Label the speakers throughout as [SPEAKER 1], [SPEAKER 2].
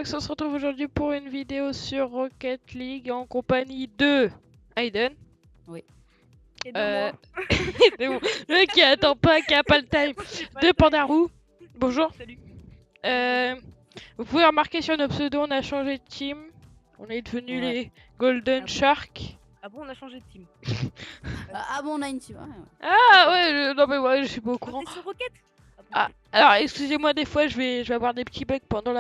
[SPEAKER 1] Max, on se retrouve aujourd'hui pour une vidéo sur Rocket League en compagnie de Aiden.
[SPEAKER 2] Oui.
[SPEAKER 3] Et de moi.
[SPEAKER 1] Le mec qui attend pas, qui a pas le time. De Pandarou. Bonjour.
[SPEAKER 3] Salut.
[SPEAKER 1] Vous pouvez remarquer sur nos pseudos, on a changé de team. On est devenu les Golden
[SPEAKER 3] Ah bon
[SPEAKER 1] Shark.
[SPEAKER 3] Ah bon, on a changé de team.
[SPEAKER 2] Ah bon, on a une team.
[SPEAKER 1] Ah ouais, non mais ouais, je suis pas au courant.
[SPEAKER 3] T'es sur Rocket?
[SPEAKER 1] Ah, alors excusez-moi, des fois je vais avoir des petits bugs pendant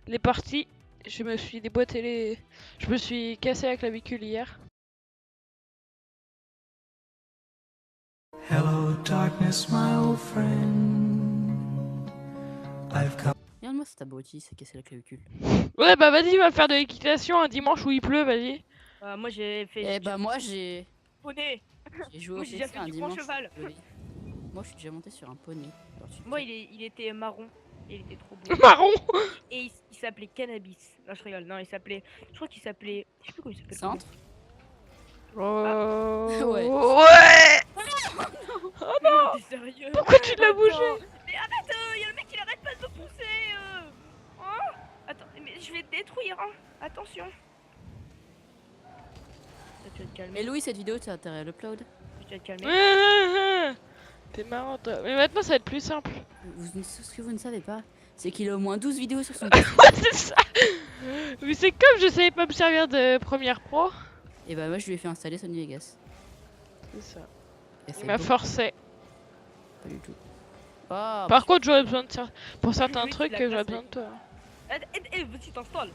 [SPEAKER 1] les parties. Je me suis déboîté Je me suis cassé la clavicule hier.
[SPEAKER 4] Hello, darkness, my old friend. I've come.
[SPEAKER 2] Regarde-moi cet abruti, c'est cassé la clavicule.
[SPEAKER 1] Ouais bah vas-y, va faire de l'équitation un dimanche où il pleut, vas-y.
[SPEAKER 3] Moi j'ai fait.
[SPEAKER 2] Eh bah moi j'ai
[SPEAKER 3] poney.
[SPEAKER 2] joué au
[SPEAKER 3] Moi j'ai déjà
[SPEAKER 2] PC
[SPEAKER 3] fait
[SPEAKER 2] un
[SPEAKER 3] du grand
[SPEAKER 2] dimanche.
[SPEAKER 3] cheval.
[SPEAKER 2] Moi je suis déjà monté sur un poney. Alors,
[SPEAKER 3] Moi il était marron. Et il était trop beau.
[SPEAKER 1] Marron.
[SPEAKER 3] Et il s'appelait Cannabis. Non, je rigole. Non, il s'appelait. Je crois qu'il s'appelait. Je sais plus comment il s'appelle.
[SPEAKER 2] Centre.
[SPEAKER 1] Ouais.
[SPEAKER 2] Ouais.
[SPEAKER 1] Oh
[SPEAKER 3] non. T'es sérieux?
[SPEAKER 1] Pourquoi tu l'as bougé?
[SPEAKER 3] Mais arrête, y a le mec il arrête pas de me pousser. Oh attends, mais je vais te détruire. Hein. Attention. Tu vas te calmer.
[SPEAKER 2] Mais Louis, cette vidéo t'as intérêt à l'upload?
[SPEAKER 3] Tu vas te calmer.
[SPEAKER 1] T'es marrant toi. Mais maintenant ça va être plus simple.
[SPEAKER 2] Ce que vous ne savez pas, c'est qu'il a au moins 12 vidéos sur son PC.
[SPEAKER 1] C'est ça. Mais c'est comme je savais pas me servir de Premiere Pro.
[SPEAKER 2] Et bah moi je lui ai fait installer Sony Vegas.
[SPEAKER 1] C'est ça.
[SPEAKER 2] Et c'est
[SPEAKER 1] Il m'a
[SPEAKER 2] beau.
[SPEAKER 1] forcé.
[SPEAKER 2] Pas du tout. Oh,
[SPEAKER 1] Par contre, j'aurais besoin de ça. Pour certains
[SPEAKER 3] Oui,
[SPEAKER 1] trucs,
[SPEAKER 3] tu l'as
[SPEAKER 1] j'aurais
[SPEAKER 3] classé.
[SPEAKER 1] besoin de toi.
[SPEAKER 3] Vas-y, t'installes.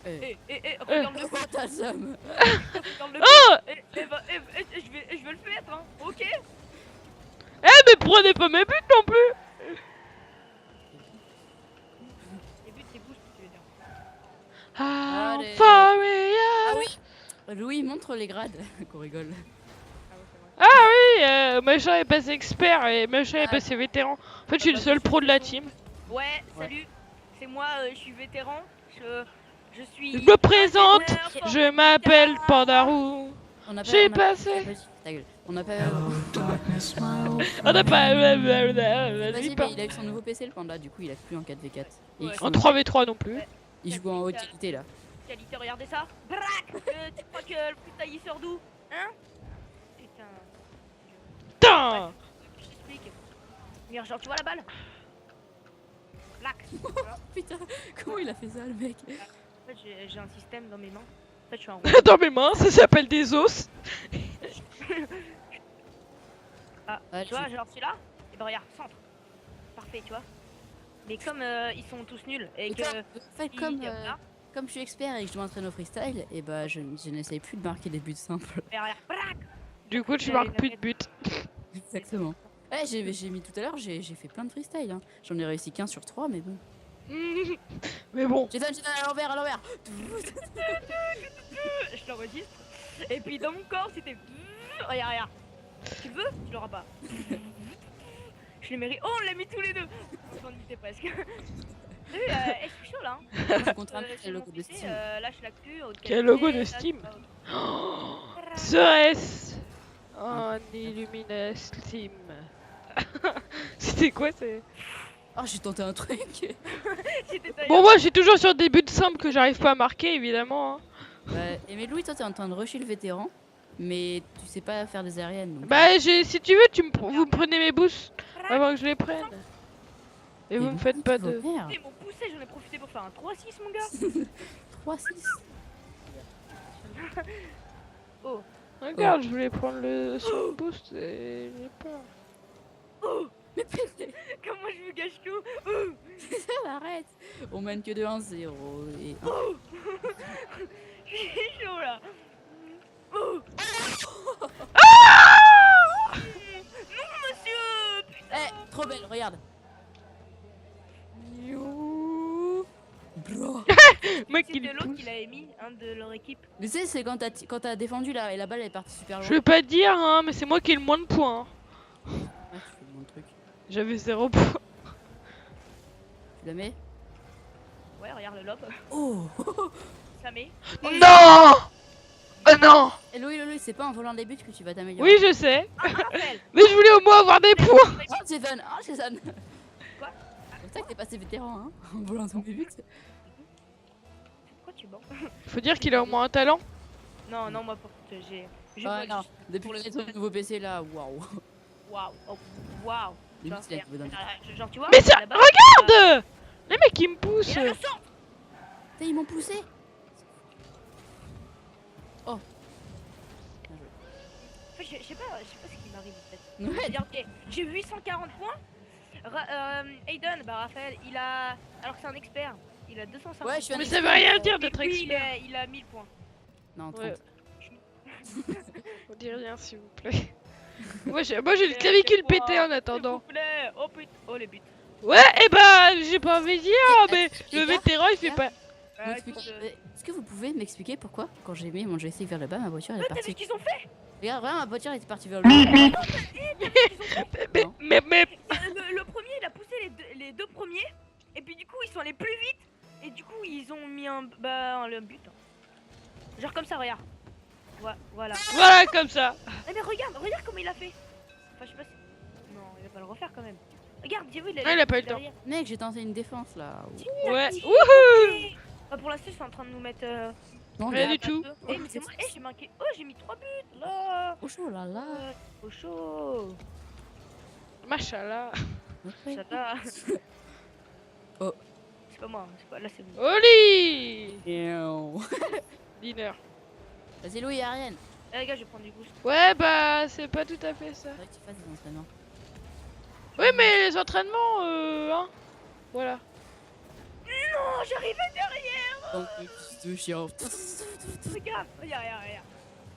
[SPEAKER 2] regarde le oh, ta somme.
[SPEAKER 3] Regarde le
[SPEAKER 1] Oh
[SPEAKER 3] je vais le faire, hein. Ok.
[SPEAKER 1] Eh mais prenez pas mes buts non plus.
[SPEAKER 3] Les buts, c'est boost, tu veux dire.
[SPEAKER 2] Allez.
[SPEAKER 1] Ah
[SPEAKER 2] oui. Louis montre les grades. Qu'on rigole.
[SPEAKER 3] Ah ouais, c'est vrai.
[SPEAKER 1] Ah oui, machin est passé expert et machin est passé vétéran. En fait, je suis le seul pro de la team.
[SPEAKER 3] Ouais, salut. C'est moi, je suis vétéran. Je suis.
[SPEAKER 1] Je me présente,
[SPEAKER 3] un
[SPEAKER 1] je m'appelle Pandarou.
[SPEAKER 2] On a
[SPEAKER 1] J'ai
[SPEAKER 2] pas-
[SPEAKER 1] passé.
[SPEAKER 2] Ta gueule. On a pas.
[SPEAKER 4] Hello, darkness, my old
[SPEAKER 1] On n'a pas.
[SPEAKER 2] Vas-y,
[SPEAKER 1] Vas-y,
[SPEAKER 2] mais
[SPEAKER 1] pas.
[SPEAKER 2] il a eu son nouveau PC le panda, du coup il a plus en 4v4. Et il,
[SPEAKER 3] Ouais.
[SPEAKER 2] joue,
[SPEAKER 1] En 3v3 non plus.
[SPEAKER 3] Ouais.
[SPEAKER 2] il joue en haute qualité là.
[SPEAKER 3] Qualité, regardez ça. Braque. Tu crois que le putain il sort d'où? Hein? Putain.
[SPEAKER 1] Putain.
[SPEAKER 3] Je t'explique. Regarde, genre, tu vois la balle? Black.
[SPEAKER 2] Putain, comment il a fait ça le mec?
[SPEAKER 3] En fait, j'ai un système dans mes mains. En fait, je suis un rond.
[SPEAKER 1] Dans mes mains, ça s'appelle des os.
[SPEAKER 3] Ah,
[SPEAKER 2] Ouais,
[SPEAKER 3] tu vois, genre celui-là? Et bah regarde, centre. Parfait, tu vois. Mais comme ils sont tous nuls et
[SPEAKER 2] Et
[SPEAKER 3] que.
[SPEAKER 2] en fait,
[SPEAKER 3] il-
[SPEAKER 2] comme,
[SPEAKER 3] là,
[SPEAKER 2] comme je suis expert et que je m'entraîne au freestyle, et bah je n'essaye plus de marquer des buts simples.
[SPEAKER 3] et regarde, braque.
[SPEAKER 1] Du coup, tu marques plus de buts.
[SPEAKER 2] Exactement. Ouais, j'ai mis tout à l'heure, j'ai fait plein de freestyle. Hein. J'en ai réussi qu'un sur 3, mais bon.
[SPEAKER 1] Mais bon.
[SPEAKER 2] J'ai donné à l'envers, à l'envers.
[SPEAKER 3] Je l'enregistre. Et puis dans mon corps, c'était. Regarde, regarde. Tu le veux? Tu l'auras pas. Je l'ai mérité. Oh, on l'a mis tous les deux. On y était presque. T'as vu, je suis chaud là. Hein.
[SPEAKER 2] Je compte
[SPEAKER 3] Sur
[SPEAKER 2] le
[SPEAKER 3] mon
[SPEAKER 2] logo de
[SPEAKER 3] PC,
[SPEAKER 2] Steam.
[SPEAKER 3] lâche l'actu. haute
[SPEAKER 1] Quel
[SPEAKER 3] qualité,
[SPEAKER 1] logo de
[SPEAKER 3] lâche
[SPEAKER 1] Steam?
[SPEAKER 3] pas.
[SPEAKER 1] Serait-ce un Illuminati? C'était quoi c'est?
[SPEAKER 2] Oh, j'ai tenté un truc.
[SPEAKER 3] J'étais taillé.
[SPEAKER 1] Bon, moi, j'ai toujours sur des buts simples que j'arrive pas à marquer, évidemment. Hein.
[SPEAKER 2] Ouais, et mais Louis, toi, t'es en train de rusher le vétéran, mais tu sais pas faire des aériennes. Donc...
[SPEAKER 1] Bah, si tu veux, vous me prenez mes boosts avant que je les prenne. Et vous me faites pas de.
[SPEAKER 3] Ils m'ont poussé, j'en ai profité pour faire un 3-6, mon gars.
[SPEAKER 2] 3-6.
[SPEAKER 3] Oh,
[SPEAKER 1] Regarde, je voulais prendre le son boost et j'ai pas.
[SPEAKER 3] oh,
[SPEAKER 2] Mais putain,
[SPEAKER 3] comment je me gâche tout. Oh,
[SPEAKER 2] arrête. On mène que de 1-0 et 1.
[SPEAKER 3] oh. Je suis chaud là. Oh. Non, monsieur. Putain.
[SPEAKER 2] Eh, trop belle, regarde. Bro.
[SPEAKER 1] Mec,
[SPEAKER 3] C'était
[SPEAKER 1] il
[SPEAKER 3] l'autre
[SPEAKER 1] pousse.
[SPEAKER 3] qui l'avait mis, un de leur équipe.
[SPEAKER 2] Mais tu sais, c'est quand t'as défendu là et la balle elle est partie super loin.
[SPEAKER 1] Je vais pas te dire, hein, mais c'est moi qui ai le moins de points. Hein.
[SPEAKER 2] Ouais, tu fais le bon truc.
[SPEAKER 1] J'avais 0 points.
[SPEAKER 2] Tu la mets?
[SPEAKER 3] Ouais, regarde le lob.
[SPEAKER 2] Oh.
[SPEAKER 3] Ça met.
[SPEAKER 1] Non. Non.
[SPEAKER 2] Et Louis, c'est pas en volant des buts que tu vas t'améliorer.
[SPEAKER 1] Oui, je sais.
[SPEAKER 3] Ah, Raphaël.
[SPEAKER 1] Mais je voulais au moins avoir des points.
[SPEAKER 2] Oh, Jason. Oh, Jason.
[SPEAKER 3] Quoi?
[SPEAKER 2] ça que t'es passé vétéran, hein, en volant tous mes buts.
[SPEAKER 3] Pourquoi tu bats?
[SPEAKER 1] Faut dire qu'il a au moins un talent.
[SPEAKER 3] Non, non, moi, pour j'ai. Je
[SPEAKER 2] Ah
[SPEAKER 3] vois
[SPEAKER 2] non,
[SPEAKER 3] juste-
[SPEAKER 2] depuis
[SPEAKER 3] pour
[SPEAKER 2] le
[SPEAKER 3] le-
[SPEAKER 2] nouveau PC là, waouh.
[SPEAKER 3] Waouh, oh, waouh.
[SPEAKER 2] Limite,
[SPEAKER 3] Genre,
[SPEAKER 2] il a trouvé dans
[SPEAKER 3] genre, tu vois.
[SPEAKER 1] Mais ça,
[SPEAKER 3] là-bas,
[SPEAKER 1] regarde! Les mecs ils me poussent.
[SPEAKER 3] il y a le sang.
[SPEAKER 2] Putain, ils m'ont poussé. Oh.
[SPEAKER 3] En fait, je sais pas ce qui m'arrive en fait.
[SPEAKER 2] Ouais.
[SPEAKER 3] C'est-à-dire, ok, j'ai 840 points. Aiden, bah Raphaël, il a. Alors que c'est un expert, il a 250.
[SPEAKER 2] Ouais, je suis un
[SPEAKER 1] Mais ça veut rien dire d'être
[SPEAKER 3] Et lui,
[SPEAKER 1] expert.
[SPEAKER 3] il a 1000 points.
[SPEAKER 2] Non, 30.
[SPEAKER 1] Ouais. On dit rien s'il vous plaît. moi j'ai le clavicule pété en attendant.
[SPEAKER 3] S'il vous plaît. Oh putain, oh les buts.
[SPEAKER 1] Ouais, et bah j'ai pas envie de dire, mais
[SPEAKER 2] Les
[SPEAKER 1] le
[SPEAKER 2] gars,
[SPEAKER 1] vétéran il fait
[SPEAKER 2] gars.
[SPEAKER 1] pas.
[SPEAKER 2] Est-ce que vous pouvez m'expliquer pourquoi, quand j'ai mis mon joystick vers le bas, ma voiture elle est
[SPEAKER 3] T'as vu ce
[SPEAKER 2] partie.
[SPEAKER 3] qu'ils ont fait?
[SPEAKER 2] Regarde, vraiment, ma voiture elle était partie vers le bas. Non.
[SPEAKER 1] Mais
[SPEAKER 3] Le premier, il a poussé les deux premiers. Et puis du coup, ils sont allés plus vite. Et du coup, ils ont mis un but. Genre comme ça, regarde. Voilà.
[SPEAKER 1] voilà comme ça.
[SPEAKER 3] Eh mais regarde comment il a fait. Enfin, je sais pas si... Non, il va pas le refaire quand même. Regarde, j'ai vu,
[SPEAKER 1] Ouais, il a pas eu le temps.
[SPEAKER 3] derrière.
[SPEAKER 2] Mec, j'ai tenté une défense là.
[SPEAKER 1] Ouais.
[SPEAKER 3] Ok.
[SPEAKER 1] Wouhou.
[SPEAKER 3] Bah, pour l'instant, ils sont en train de nous mettre...
[SPEAKER 2] Non,
[SPEAKER 1] Rien
[SPEAKER 2] mais
[SPEAKER 1] du tout.
[SPEAKER 3] Eh, mais c'est moi, j'ai manqué... Oh, j'ai mis 3 buts, là.
[SPEAKER 2] trop chaud là là.
[SPEAKER 3] Trop chaud.
[SPEAKER 1] Machallah.
[SPEAKER 2] Ouais.
[SPEAKER 3] Ça va.
[SPEAKER 2] Oh.
[SPEAKER 3] C'est pas moi, c'est pas... Là, c'est vous.
[SPEAKER 1] Oli.
[SPEAKER 2] Vas-y
[SPEAKER 1] Dinner.
[SPEAKER 2] Louis, y'a rien.
[SPEAKER 3] Eh les gars, je vais prendre du boost.
[SPEAKER 1] Ouais, bah c'est pas tout à fait ça.
[SPEAKER 2] Faudrait que tu fasses des entraînements.
[SPEAKER 1] Ouais, mais les entraînements, hein. Voilà.
[SPEAKER 3] Oh, j'arrivais derrière.
[SPEAKER 2] Donc, de chien.
[SPEAKER 3] Regarde.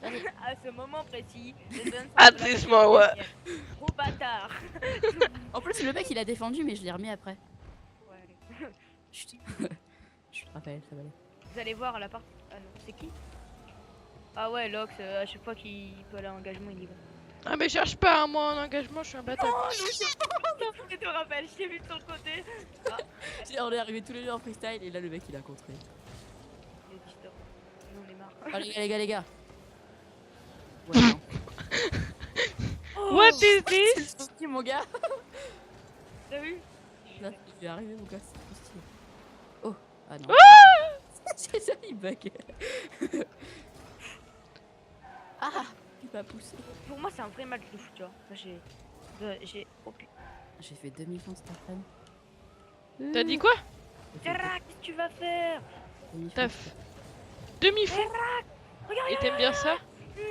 [SPEAKER 2] Allez.
[SPEAKER 3] À ce moment précis, je donne
[SPEAKER 1] Attristement, ouais.
[SPEAKER 3] Gros bâtard.
[SPEAKER 2] En plus, le mec il a défendu, mais je l'ai remis après.
[SPEAKER 3] Ouais, allez.
[SPEAKER 2] Chut. Je te rappelle, ça va aller.
[SPEAKER 3] Vous allez voir la partie. Ah non, c'est qui? Ah ouais, Lox, à chaque fois qu'il peut aller à l'engagement, il y va.
[SPEAKER 1] Ah, mais cherche pas, hein, moi en engagement, je suis un bâtard.
[SPEAKER 3] Oh non, je te rappelle, je t'ai vu sur le côté.
[SPEAKER 2] On est arrivés tous les deux en freestyle et là le mec il a contré.
[SPEAKER 3] Il a dit stop. J'en ai marre.
[SPEAKER 2] Oh les gars. Ouais, non.
[SPEAKER 1] What is this?
[SPEAKER 2] C'est stylé, mon gars.
[SPEAKER 3] T'as vu?
[SPEAKER 2] Là, il est arrivé mon gars, c'est trop stylé. Oh, ah non.
[SPEAKER 1] Ah
[SPEAKER 2] C'est ça, il bug. Ah, il m'a poussé.
[SPEAKER 3] Pour moi, c'est un vrai match de foot, tu vois. Moi, j'ai. Oh putain.
[SPEAKER 2] J'ai fait demi-fond cet après-midi.
[SPEAKER 1] T'as dit quoi?
[SPEAKER 3] Terra, qu'est-ce que tu vas faire?
[SPEAKER 1] T'as fait demi-fond.
[SPEAKER 3] Regarde,
[SPEAKER 1] Et t'aimes bien ça?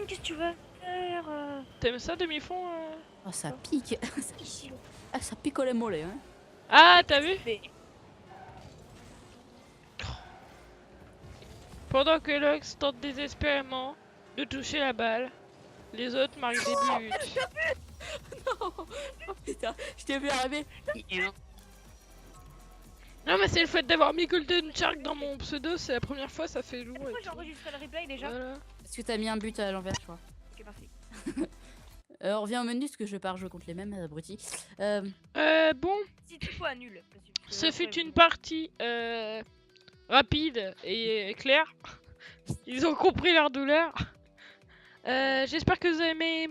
[SPEAKER 3] qu'est-ce que tu vas faire?
[SPEAKER 1] T'aimes ça, demi-fond?
[SPEAKER 2] Oh, ça pique. Ah, ça pique les mollets, hein.
[SPEAKER 1] Ah, t'as vu?
[SPEAKER 3] Mais-
[SPEAKER 1] Pendant que Lux tente désespérément de toucher la balle, les autres marquent des buts.
[SPEAKER 2] Oh putain, je t'ai vu arriver.
[SPEAKER 1] Non, mais c'est le fait d'avoir mis Golden Shark dans mon pseudo, c'est la première fois, ça fait lourd.
[SPEAKER 3] Pourquoi
[SPEAKER 1] et
[SPEAKER 3] j'ai
[SPEAKER 1] tout.
[SPEAKER 3] enregistré le replay déjà?
[SPEAKER 1] Voilà.
[SPEAKER 2] Est-ce que t'as mis un but à l'envers, je crois?
[SPEAKER 3] Ok, merci.
[SPEAKER 2] On revient au menu, parce que je vais pas rejouer contre les mêmes abrutis.
[SPEAKER 1] Bon,
[SPEAKER 3] Si tu fois nul.
[SPEAKER 1] ce fut une partie rapide et claire. Ils ont compris leur douleur. J'espère que vous avez aimé.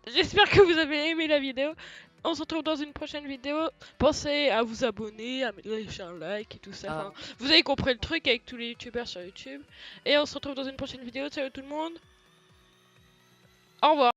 [SPEAKER 1] J'espère que vous avez aimé la vidéo. On se retrouve dans une prochaine vidéo. Pensez à vous abonner, à lâcher un like et tout ça.
[SPEAKER 2] Ah.
[SPEAKER 1] Enfin, vous avez compris le truc avec tous les youtubeurs sur YouTube. Et on se retrouve dans une prochaine vidéo. Salut tout le monde. Au revoir.